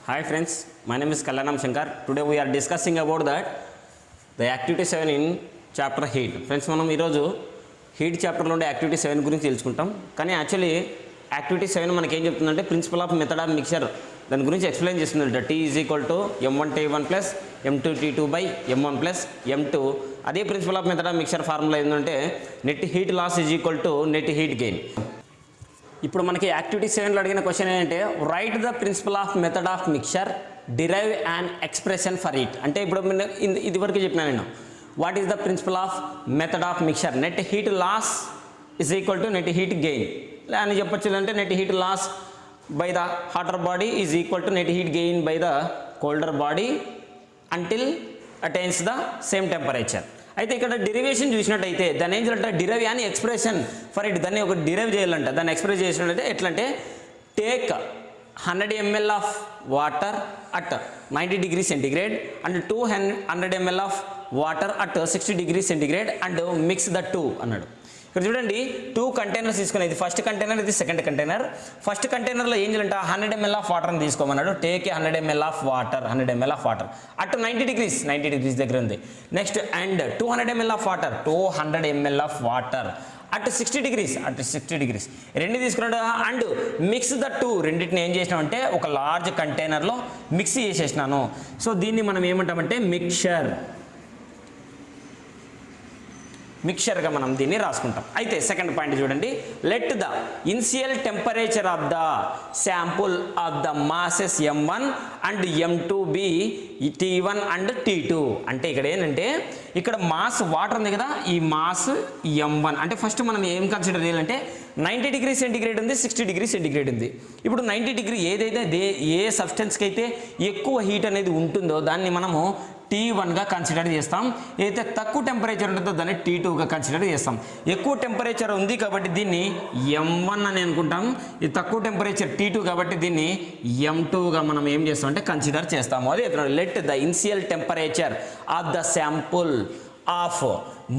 Hi friends, my name is Kalyanam Shankar. Today we are discussing about that the activity 7 in chapter heat. Friends, మనం ఈరోజు heat చాప్టర్లో ఉండే activity 7 గురించి తెలుసుకుంటాం. కానీ యాక్చువల్లీ యాక్టివిటీ 7 మనకి ఏం చెప్తుందంటే principle of method of mixture దాని గురించి ఎక్స్ప్లెయిన్ చేస్తుందంట. T is equal to M1T1 plus M2T2 by M1 plus M2. అదే principle of method of mixture formula ఏంటంటే net heat loss is equal to net heat gain. ఇప్పుడు మనకి activity 7లో అడిగిన question ఏంటంటే right the principle of method of mixture derive and expression for it. అంటే ఇప్పుడు ఇది వరకు చెప్పినా నేను what is the principle of method of mixture net heat loss is equal to net heat gain అని చెప్పొచ్చు. అంటే net heat loss by the hotter body is equal to net heat gain by the colder body until attains the same temperature. అయితే ఇక్కడ derivation చూసినట్టయితే దాన్ని ఏం చేయాలంటే derive అని ఎక్స్ప్రెషన్ ఫర్ ఇట్, దాన్ని ఒక డిరైవ్ చేయాలంట. దాన్ని ఎక్స్ప్రెస్ చేసినట్టయితే ఎట్లంటే take 100 ml of water at 90 degrees centigrade and 200 ml of water at 60 degrees centigrade and mix the two అన్నాడు. ఇక్కడ చూడండి 2 కంటైనర్స్ తీసుకుని, ఇది ఫస్ట్ కంటైనర్, ఇది సెకండ్ కంటైనర్. ఫస్ట్ కంటైనర్లో ఏం చేయాలంటే 100 ml ఆఫ్ వాటర్ని తీసుకోమన్నాడు. Take 100 ml of water, 100 ml of water at 90 degrees దగ్గర ఉంది. Next and 200 ml of water, 200 ml of water at 60 degrees రెండు తీసుకున్నాడు. అండ్ మిక్స్ ద టూ, రెండింటిని ఏం చేసినామంటే ఒక లార్జ్ కంటైనర్లో మిక్స్ చేసేసినాను. సో దీన్ని మనం ఏమంటామంటే మిక్చర్గా మనం దీన్ని రాసుకుంటాం. అయితే సెకండ్ పాయింట్ చూడండి, let the initial temperature of the sample of the masses M1 and M2 be T1 and T2. అంటే ఇక్కడ ఏంటంటే ఇక్కడ మాస్ వాటర్ ఉంది కదా, ఈ మాస్ M1 అంటే ఫస్ట్ మనం ఏం కన్సిడర్ చేయాలంటే 90 degrees centigrade ఉంది, 60 degrees centigrade ఉంది. ఇప్పుడు 90 degree ఏదైతే ఏ సబ్స్టెన్స్కి అయితే ఎక్కువ హీట్ అనేది ఉంటుందో దాన్ని మనము T1గా కన్సిడర్ చేస్తాం. ఏదైతే తక్కువ టెంపరేచర్ ఉంటుందో దాన్ని T2గా కన్సిడర్ చేస్తాం. ఎక్కువ టెంపరేచర్ ఉంది కాబట్టి దీన్ని M1 అని అనుకుంటాం. ఇది తక్కువ టెంపరేచర్ T2 కాబట్టి దీన్ని M2గా మనం ఏం చేస్తాం అంటే కన్సిడర్ చేస్తాము. అదే let the initial temperature of the sample of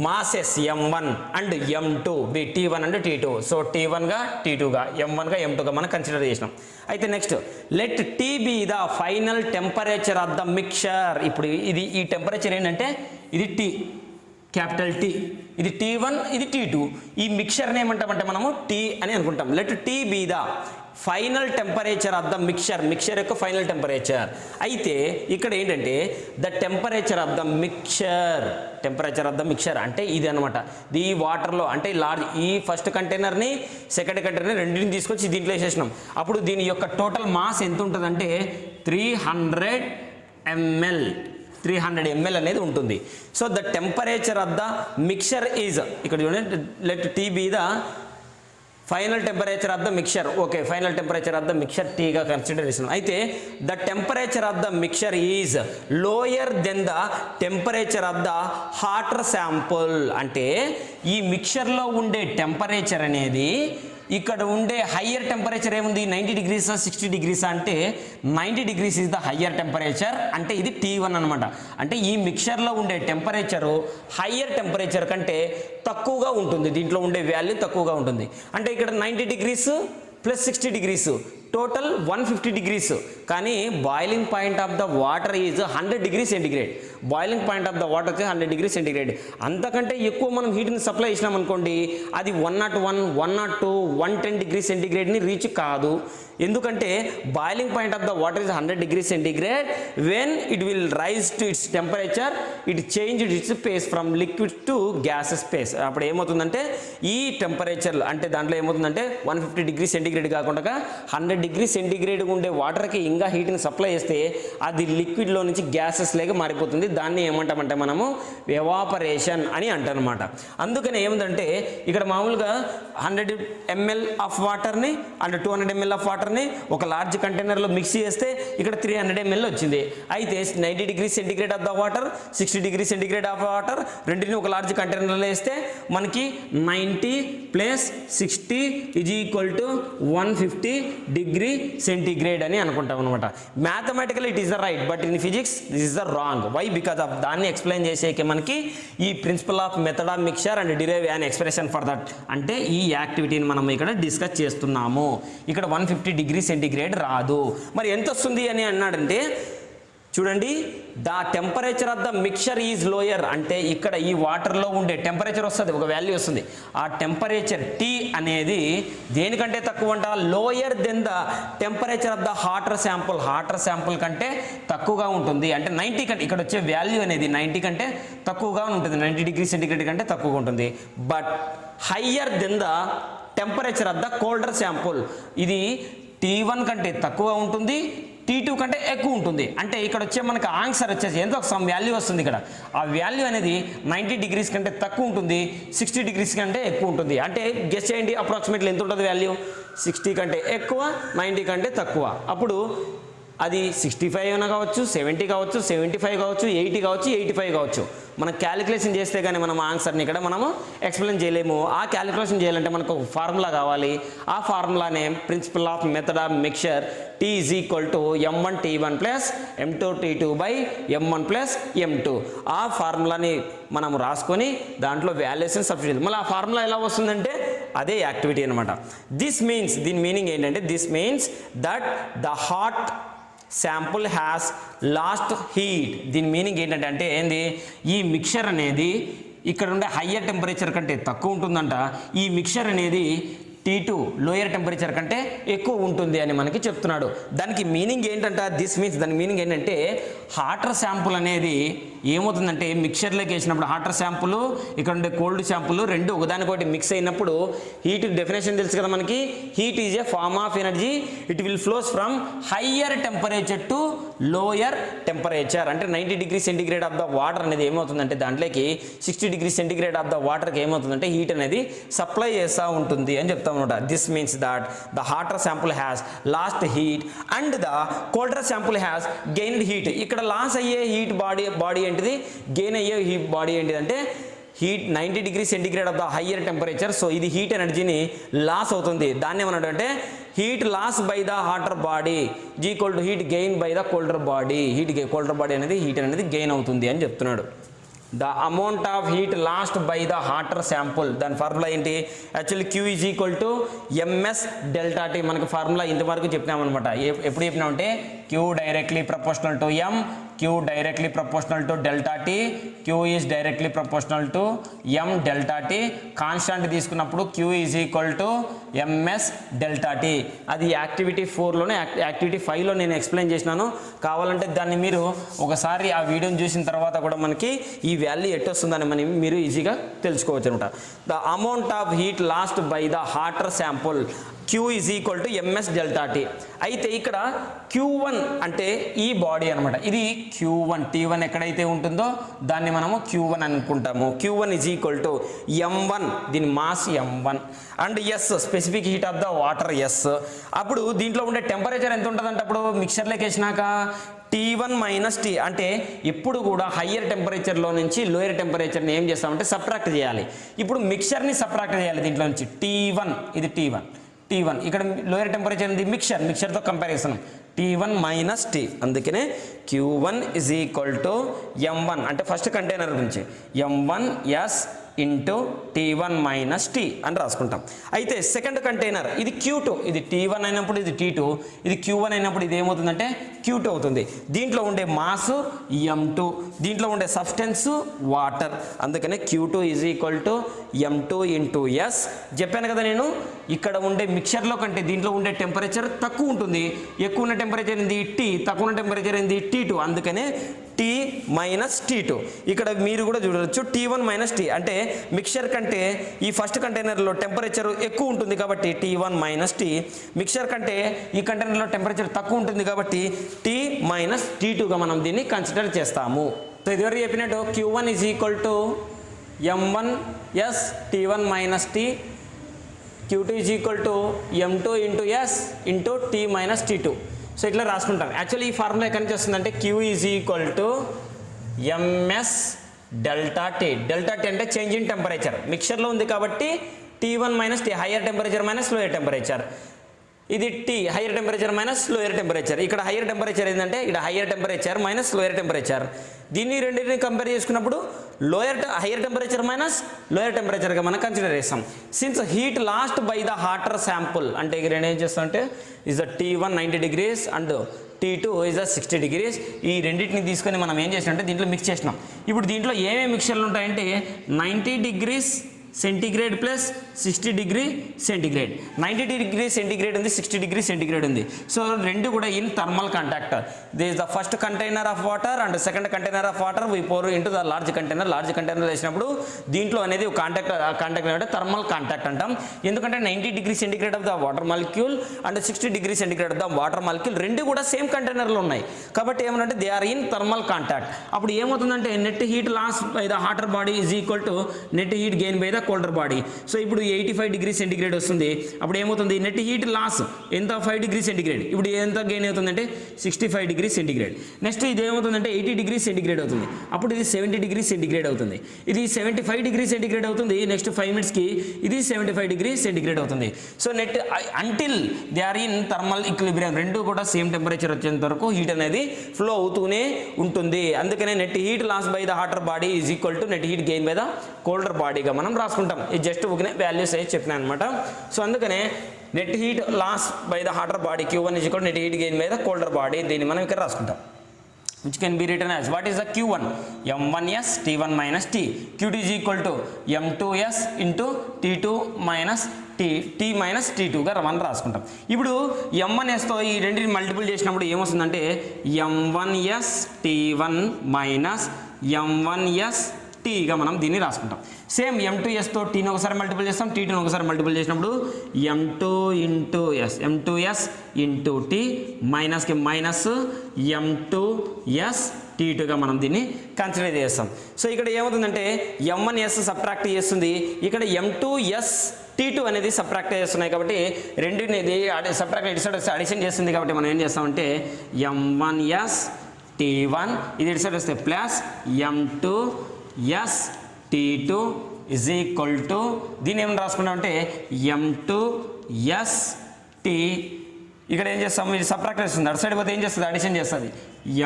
masses M1 and M2 be T1 and T2. So T1గా T2గా M1గా M2గా మనం కన్సిడర్ చేసినాం. అయితే next let T be the final temperature of the mixture. ఇప్పుడు ఈ టెంపరేచర్ ఏంటంటే ఇది T, క్యాపిటల్ T, ఇది T1, ఇది T2. ఈ మిక్చర్ని ఏమంటామంటే మనము T అని అనుకుంటాం. Let T be the final temperature of the mixture యొక్క ఫైనల్ టెంపరేచర్. అయితే ఇక్కడ ఏంటంటే the temperature of the mixture అంటే ఇది అనమాట. ఈ వాటర్లో అంటే లార్జ్ ఈ ఫస్ట్ కంటైనర్ని సెకండ్ కంటైనర్ రెండింటిని తీసుకొచ్చి దీంట్లో వేసేసినాం. అప్పుడు దీని యొక్క టోటల్ మాస్ ఎంత ఉంటుందంటే 300 ml అనేది ఉంటుంది. So the temperature of the mixture is, ఇక్కడ చూడండి let T be the final temperature of the mixture. Okay, final temperature of the mixture Tగా కన్సిడర్ చేసినాం. అయితే the temperature of the mixture is lower than the temperature of the hotter sample. అంటే ఈ మిక్చర్లో ఉండే temperature అనేది ఇక్కడ ఉండే higher temperature ఏముంది 90 degrees 60 degrees అంటే 90 degrees is the higher temperature. అంటే ఇది T1 అనమాట. అంటే ఈ మిక్చర్లో ఉండే టెంపరేచరు హయ్యర్ టెంపరేచర్ కంటే తక్కువగా ఉంటుంది, దీంట్లో ఉండే వాల్యూ తక్కువగా ఉంటుంది. అంటే ఇక్కడ 90 degrees plus 60 degrees total 150 degrees. కానీ boiling point of the water is 100 degrees centigrade. Boiling point of the water వచ్చి 100 degrees centigrade. అంతకంటే ఎక్కువ మనం హీట్ని సప్లై చేసినాం అనుకోండి, అది 101, 102, 110 degrees centigradeని రీచ్ కాదు. ఎందుకంటే boiling point of the water is 100 degrees centigrade. When it will rise to its temperature it change its space from liquid to gas space. అప్పుడు ఏమవుతుందంటే ఈ టెంపరేచర్ అంటే దాంట్లో ఏమవుతుందంటే 150 degrees centigrade కాకుండా 100 degrees centigrade ఉండే వాటర్కి ఇంకా హీట్ని సప్లై చేస్తే అది లిక్విడ్లో నుంచి గ్యాసెస్ లేక మారిపోతుంది. దాన్ని ఏమంటామంటే మనము ఎవాపరేషన్ అని అంటారనమాట. అందుకని ఏముందంటే ఇక్కడ మామూలుగా 100 ml ఆఫ్ వాటర్ని అండ్ 200 ml ఆఫ్ వాటర్ని ఒక లార్జ్ కంటైనర్లో మిక్స్ చేస్తే ఇక్కడ 300 ml వచ్చింది. అయితే 90 degrees centigrade of the water, 60 degrees centigrade of water రెండింటిని ఒక లార్జ్ కంటైనర్లో వేస్తే మనకి 90 + 60 = 150 degrees డిగ్రీ సెంటిగ్రేడ్ అని అనుకుంటాం అనమాట. Mathematical it is the right, but in physics this is the wrong. Why? Because of దాన్ని ఎక్స్ప్లెయిన్ చేసేకి మనకి ఈ principle of method of mixture and derive an expression for that అంటే ఈ యాక్టివిటీని మనం ఇక్కడ డిస్కస్ చేస్తున్నాము. ఇక్కడ 150 డిగ్రీ సెంటిగ్రేడ్ రాదు. మరి ఎంత వస్తుంది అని అన్నాడంటే చూడండి, the temperature of the mixture is lower అంటే ఇక్కడ ఈ వాటర్లో ఉండే టెంపరేచర్ వస్తుంది, ఒక వాల్యూ వస్తుంది. ఆ టెంపరేచర్ T అనేది దేనికంటే తక్కువ అంట? Lower than the temperature of the hotter sample. Hotter sample కంటే తక్కువగా ఉంటుంది. అంటే 90 కంటే ఇక్కడ వచ్చే వాల్యూ అనేది 90 కంటే తక్కువగా ఉంటుంది, 90 డిగ్రీ సెంటిగ్రేడ్ కంటే తక్కువగా ఉంటుంది. But higher than the temperature of the colder sample. ఇది T1 కంటే తక్కువ ఉంటుంది, T2 కంటే ఎక్కువ ఉంటుంది. అంటే ఇక్కడ వచ్చే మనకు ఆన్సర్ వచ్చేసి ఎంతో సమ్ వాల్యూ వస్తుంది. ఇక్కడ ఆ వాల్యూ అనేది 90 డిగ్రీస్ కంటే తక్కువ ఉంటుంది, 60 డిగ్రీస్ కంటే ఎక్కువ ఉంటుంది. అంటే గెస్ చేయండి అప్రాక్సిమేట్లీ ఎంత ఉంటుంది వాల్యూ? 60 కంటే ఎక్కువ, 90 కంటే తక్కువ. అప్పుడు అది 65 అయినా కావచ్చు, 70 కావచ్చు, 75 కావచ్చు, 80 కావచ్చు, 85 కావచ్చు. మనం క్యాలిక్యులేషన్ చేస్తే కానీ మనం ఆన్సర్ని ఇక్కడ మనము ఎక్స్ప్లెయిన్ చేయలేము. ఆ క్యాలిక్యులేషన్ చేయాలంటే మనకు ఒక ఫార్ములా కావాలి. ఆ ఫార్ములానే principle of method of mixture T is equal to M1 T1 plus M2 T2 by M1 plus M2. ఆ ఫార్ములాని మనం రాసుకొని దాంట్లో వాల్యుయేషన్ సబ్స్టిట్యూట్. మళ్ళీ ఆ ఫార్ములా ఎలా వస్తుందంటే అదే యాక్టివిటీ అనమాట. దిస్ మీన్స్, దీని మీనింగ్ ఏంటంటే this means that the hot sample has lost heat. దీని మీనింగ్ ఏంటంటే అంటే ఏంది, ఈ మిక్చర్ అనేది ఇక్కడ ఉండే హయ్యర్ టెంపరేచర్ కంటే తక్కువ ఉంటుందంట. ఈ మిక్చర్ అనేది T2 లోయర్ టెంపరేచర్ కంటే ఎక్కువ ఉంటుంది అని మనకి చెప్తున్నాడు. దానికి మీనింగ్ ఏంటంటే దిస్ మీన్స్, దాని మీనింగ్ ఏంటంటే హాటర్ శాంపుల్ అనేది ఏమవుతుందంటే మిక్చర్లోకి వేసినప్పుడు హాటర్ శాంపుల్ ఇక్కడ ఉండే కోల్డ్ శాంపుల్ రెండు ఒకదానికొకటి మిక్స్ అయినప్పుడు హీట్ డెఫినేషన్ తెలుసు కదా మనకి. Heat is a form of energy, it will flows from higher temperature to lower temperature. అంటే 90 degree centigrade of the water అనేది ఏమవుతుందంటే దాంట్లోకి 60 డిగ్రీ సెంటిగ్రేడ్ ఆఫ్ ద వాటర్కి ఏమవుతుందంటే హీట్ అనేది సప్లై చేస్తూ ఉంటుంది అని చెప్తాం అనమాట. This means that the hotter sample has lost heat and the colder sample has gained heat. ఇక్కడ లాస్ అయ్యే హీట్ బాడీ ఏంటిది, గెయిన్ అయ్యే హీట్ బాడీ ఏంటిది అంటే heat 90 degree centigrade of the higher temperature. So ఇది హీట్ ఎనర్జీని లాస్ అవుతుంది. దాన్ని ఏమన్నాడు అంటే heat loss by the hotter body equal to heat gain by the colder body. Colder body అనేది హీట్ అనేది గెయిన్ అవుతుంది అని చెప్తున్నాడు. The amount of heat last by the hotter sample, దాని ఫార్ములా ఏంటి? Actually Q is equal to MS delta T. మనకి formula ఇంతవరకు చెప్పినామన్నమాట. ఎప్పుడు చెప్పినామంటే Q directly proportional to M, Q directly proportional to delta T, Q is directly proportional to M delta T. Constant తీసుకున్నప్పుడు Q is equal to MS delta T. అది activity 4లోనే activity 5లో నేను explain చేసినాను. కావాలంటే దాన్ని మీరు ఒకసారి ఆ వీడియోని చూసిన తర్వాత కూడా మనకి ఈ వాల్యూ ఎట్టొస్తుందని మీరు ఈజీగా తెలుసుకోవచ్చు అనమాట. The amount of heat last by the hotter sample Q is equal to MS delta T. అయితే ఇక్కడ Q1 అంటే ఈ బాడీ అనమాట. ఇది Q1, T1 ఎక్కడైతే ఉంటుందో దాన్ని మనము Q1 అనుకుంటాము. Q1 is equal to M1, దీని mass M1 and S specific heat of the water S. అప్పుడు దీంట్లో ఉండే టెంపరేచర్ ఎంత ఉంటుందంటే అప్పుడు మిక్చర్లోకి వేసినాక T1 మైనస్ T. అంటే ఎప్పుడు కూడా హయ్యర్ టెంపరేచర్లో నుంచి లోయర్ టెంపరేచర్ని ఏం చేస్తామంటే సబ్ట్రాక్ట్ చేయాలి. ఇప్పుడు మిక్చర్ని సబ్ట్రాక్ట్ చేయాలి దీంట్లో నుంచి. T1 ఇది T1 ఇక్కడ లోయర్ టెంపరేచర్ ఉంది మిక్చర్తో కంపారిజన్ T1 మైనస్ T. అందుకనే Q1 is equal to M1 అంటే ఫస్ట్ కంటైనర్ గురించి M1S into T1 minus T అని రాసుకుంటాం. అయితే సెకండ్ కంటైనర్ ఇది Q2, ఇది T1 అయినప్పుడు ఇది T2, ఇది Q1 అయినప్పుడు ఇది ఏమవుతుందంటే Q2 అవుతుంది. దీంట్లో ఉండే మాస్ M2, దీంట్లో ఉండే సబ్స్టెన్స్ వాటర్. అందుకనే Q2 is equal to M2 into S. చెప్పాను కదా నేను, ఇక్కడ ఉండే మిక్చర్లో కంటే దీంట్లో ఉండే టెంపరేచర్ తక్కువ ఉంటుంది. ఎక్కువ ఉన్న టెంపరేచర్ ఏంది T, తక్కువ ఉన్న టెంపరేచర్ ఏంది T2. అందుకనే T మైనస్ T2. ఇక్కడ మీరు కూడా చూడవచ్చు T1 మైనస్ T అంటే మిక్చర్ కంటే ఈ ఫస్ట్ కంటైనర్లో టెంపరేచర్ ఎక్కువ ఉంటుంది కాబట్టి T1 మైనస్ T. మిక్చర్ కంటే ఈ కంటైనర్లో టెంపరేచర్ తక్కువ ఉంటుంది కాబట్టి T మైనస్ T2గా మనం దీన్ని కన్సిడర్ చేస్తాము. సో ఇదివరకు చెప్పినట్టు Q1 is equal to M1S T1 minus T, Q2 is equal to M2 into S into T minus T2. So ఇట్లా రాసుకుంటాం. యాక్చువల్లీ ఈ ఫార్ములా ఎక్కడి నుంచి వస్తుందంటే Q is equal to MS delta T. Delta T అంటే change in temperature. మిక్చర్లో ఉంది కాబట్టి T1 minus T, higher temperature minus lower temperature. ఇది T higher temperature minus lower temperature. ఇక్కడ హైయర్ టెంపరేచర్ ఏంటంటే ఇక్కడ higher temperature minus lower temperature. దీన్ని రెండింటిని కంపేర్ చేసుకున్నప్పుడు హైయర్ టెంపరేచర్ మైనస్ లోయర్ టెంపరేచర్గా మనం కన్సిడర్ చేస్తాం. Since heat last by the hotter sample అంటే ఇక్కడ ఏం చేస్తామంటే is the T1 90 degrees and T2 is the 60 degrees. ఈ రెండింటిని తీసుకొని మనం ఏం చేసినామంటే దీంట్లో మిక్స్ చేసినాం. ఇప్పుడు దీంట్లో ఏమేమి మిక్చర్లు ఉంటాయంటే 90 degrees centigrade plus 60 degree centigrade. 90 degree centigrade ఉంది, 60 డిగ్రీ సెంటిగ్రేడ్ ఉంది. సో రెండు కూడా in thermal contact. This is the first container of water and second container of water we pour into the large container. Large container వేసినప్పుడు దీంట్లో అనేది contact అంటే thermal contact అంటాం. ఎందుకంటే 90 degree centigrade of the water molecule and 60 degree centigrade of the water molecule రెండు కూడా same కంటైనర్లో ఉన్నాయి. కాబట్టి ఏమనంటే they are in thermal contact. అప్పుడు ఏమవుతుందంటే net heat loss by the hotter body is equal to net heat gain by the colder body. So ఇప్పుడు 85 degree centigrade వస్తుంది. అప్పుడు ఏమవుతుంది నెట్ హీట్ లాస్ ఎంత 5 డిగ్రీ సెంటిగ్రేడ్. ఇప్పుడు ఎంత గెయిన్ అవుతుందంటే 65 డిగ్రీ సెంటిగ్రేడ్. నెక్స్ట్ ఇది ఏమవుతుందంటే 80 డిగ్రీ సెంటిగ్రేడ్ అవుతుంది. అప్పుడు ఇది 70 డిగ్రీ సెంటిగ్రేడ్ అవుతుంది. ఇది 75 డిగ్రీ సెంటిగ్రేడ్ అవుతుంది. నెక్స్ట్ 5 మినిట్స్కి ఇది 75 డిగ్రీ సెంటిగ్రేడ్ అవుతుంది. So net until they are in thermal equilibrium రెండు కూడా సేమ్ టెంపరేచర్ వచ్చేంత వరకు హీట్ అనేది ఫ్లో అవుతూనే ఉంటుంది. అందుకనే net heat loss by the hotter body is equal to net heat gain by the colder బాడీగా మనం రాసుకుంటాం. ఇది జస్ట్ ఒక వాల్యూస్ అయితే చెప్పినాను అనమాట. సో అందుకనే net heat loss by the hotter body Q1 is equal net heat gain by the colder body. దీన్ని మనం ఇక్కడ రాసుకుంటాం. which can be written as what is the Q1 m1s T1 minus T. Q2 is equal to m2s into T2 minus T minus T2గా మనం రాసుకుంటాం. ఇప్పుడు m1sతో ఈ రెండింటిని multiple చేసినప్పుడు ఏమొస్తుందంటే m1s T1 మైనస్ m1s టీగా మనం దీన్ని రాసుకుంటాం. సేమ్ m2sతో టీని ఒకసారి మల్టిపుల్ చేస్తాం, T2ని ఒకసారి మల్టిపుల్ చేసినప్పుడు m2 into S m2s into T మైనస్కి మైనస్ m2s T2గా మనం దీన్ని కన్సిడర్ చేస్తాం. సో ఇక్కడ ఏమవుతుందంటే m1s సబ్ట్రాక్ట్ చేస్తుంది, ఇక్కడ m2s T2 అనేది సబ్ట్రాక్ట్ చేస్తున్నాయి. కాబట్టి రెండింటిని సబ్ట్రాక్ట్ ఇటు సైడ్ వస్తే అడిషన్ చేస్తుంది. కాబట్టి మనం ఏం చేస్తామంటే m1s T1 ఇది ఇటు సైడ్ వస్తే plus m2s T2 is equal to దీన్ని ఏమైనా రాసుకున్నామంటే m2s T ఇక్కడ ఏం చేస్తాము ఇది సబ్ట్రాక్ట్ చేస్తుంది, అటు సైడ్ పోతే ఏం చేస్తుంది అడిషన్ చేస్తుంది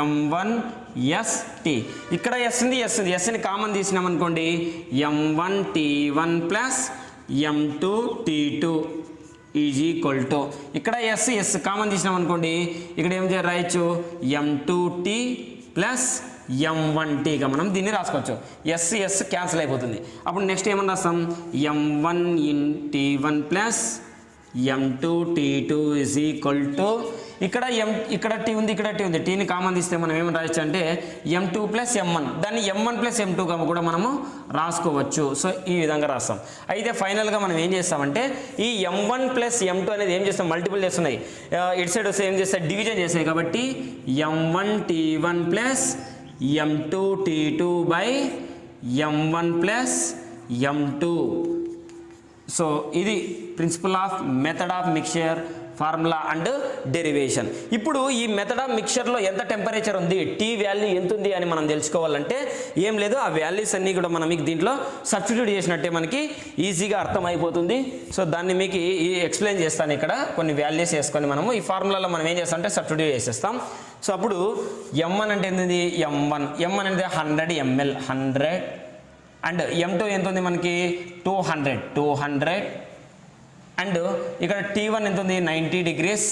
m1s T. ఇక్కడ ఎస్ ఉంది, ఎస్ని కామన్ తీసినాం అనుకోండి m1 T1 plus m2 T2 is equal to ఇక్కడ ఎస్ కామన్ తీసినాం అనుకోండి ఇక్కడ ఏం చేయాలి రాయొచ్చు m2T ప్లస్ m1Tగా మనం దీన్ని రాసుకోవచ్చు. ఎస్ క్యాన్సిల్ అయిపోతుంది. అప్పుడు నెక్స్ట్ ఏమన్నా రాస్తాం m1 T1 plus m2 T2 is equal to ఇక్కడ టీ ఉంది, ఇక్కడ టీ ఉంది, టీని కామన్ తీస్తే మనం ఏమని రాయొచ్చు అంటే m2 ప్లస్ m1 దాన్ని m1 ప్లస్ m2గా కూడా మనము రాసుకోవచ్చు. సో ఈ విధంగా రాస్తాం. అయితే ఫైనల్గా మనం ఏం చేస్తామంటే ఈ m1 ప్లస్ m2 అనేది ఏం చేస్తాం మల్టిపుల్ చేస్తున్నాయి, ఇటు సైడ్ వస్తే ఏం చేస్తాయి డివిజన్ చేస్తాయి. కాబట్టి m1 T1 plus m2 T2 by m1 plus m2. So ఇది principle of method of mixture formula and derivation. ఇప్పుడు ఈ మెథడ్ ఆఫ్ మిక్చర్లో ఎంత టెంపరేచర్ ఉంది, టీ వాల్యూ ఎంత ఉంది అని మనం తెలుసుకోవాలంటే ఏం లేదు, ఆ వాల్యూస్ అన్నీ కూడా మనం మీకు దీంట్లో సబ్స్టిట్యూట్ చేసినట్టే మనకి ఈజీగా అర్థమైపోతుంది. సో దాన్ని మీకు ఎక్స్ప్లెయిన్ చేస్తాను. ఇక్కడ కొన్ని వాల్యూస్ వేసుకొని మనము ఈ ఫార్ములాలో మనం ఏం చేస్తామంటే సబ్స్టిట్యూట్ చేసేస్తాం. సో అప్పుడు m1 అంటే ఏంటి m1 అంటే 100 ml 100 అండ్ m2 ఎంత ఉంది మనకి 200 అండ్ ఇక్కడ T1 ఎంత ఉంది 90 డిగ్రీస్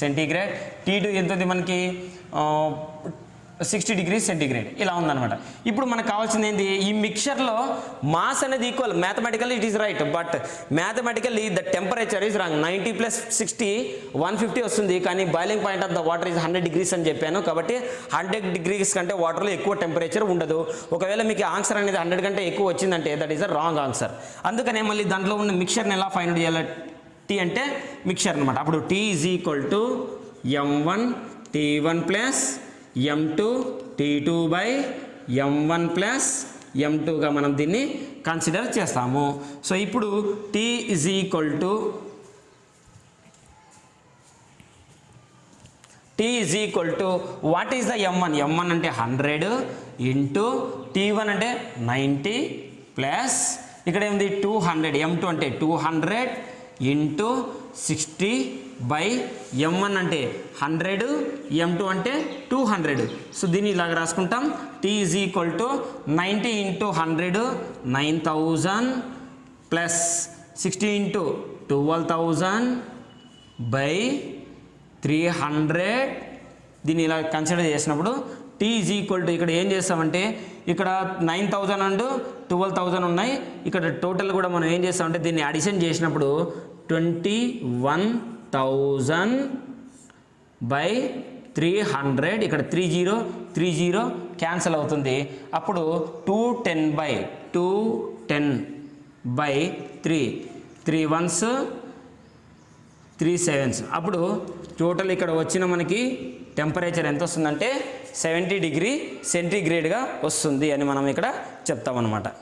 సెంటీగ్రేడ్, T2 ఎంత ఉంది మనకి 60 డిగ్రీస్ సెంటీగ్రేడ్ ఇలా ఉందన్నమాట. ఇప్పుడు మనకు కావాల్సింది ఏంటి ఈ మిక్చర్లో మాస్ అనేది equal, mathematically it is right but mathematically the temperature is wrong. 90 plus 60 150 వస్తుంది, కానీ boiling point of the water is 100 degrees అని చెప్పాను. కాబట్టి 100 డిగ్రీస్ కంటే వాటర్లో ఎక్కువ టెంపరేచర్ ఉండదు. ఒకవేళ మీకు ఆన్సర్ అనేది 100 కంటే ఎక్కువ వచ్చిందంటే that is a wrong answer. అందుకనే మళ్ళీ దాంట్లో ఉన్న మిక్చర్ని ఎలా ఫైండ్ అవుట్ చేయాలి, టీ అంటే మిక్చర్ అనమాట. అప్పుడు T is equal to m1 T1 plus m2 T2 by m1 plus m2గా మనం దీన్ని కన్సిడర్ చేస్తాము. సో ఇప్పుడు T is equal to what is the m1 అంటే 100 ఇంటూ T1 అంటే 90 ప్లస్ ఇక్కడ ఏమిటి 200, m2 అంటే 200 ఇంటూ 60 బై m1 అంటే 100, m2 అంటే 200. సో దీన్ని ఇలాగ రాసుకుంటాం. T is equal to 90 into 100 9000 plus 60 into 12000 by 300. దీన్ని ఇలా కన్సిడర్ చేసినప్పుడు T ఈజ్ ఈక్వల్ టు ఇక్కడ ఏం చేస్తామంటే ఇక్కడ 9000 అండ్ 12000 ఉన్నాయి. ఇక్కడ టోటల్ కూడా మనం ఏం చేస్తామంటే దీన్ని అడిషన్ చేసినప్పుడు 21000 బై 300. ఇక్కడ 30 క్యాన్సిల్ అవుతుంది. అప్పుడు 210 బై 3 1s 3 7s. అప్పుడు టోటల్ ఇక్కడ వచ్చిన మనకి టెంపరేచర్ ఎంత వస్తుందంటే 70 డిగ్రీ సెంటీగ్రేడ్గా వస్తుంది అని మనం ఇక్కడ చెప్తామన్నమాట.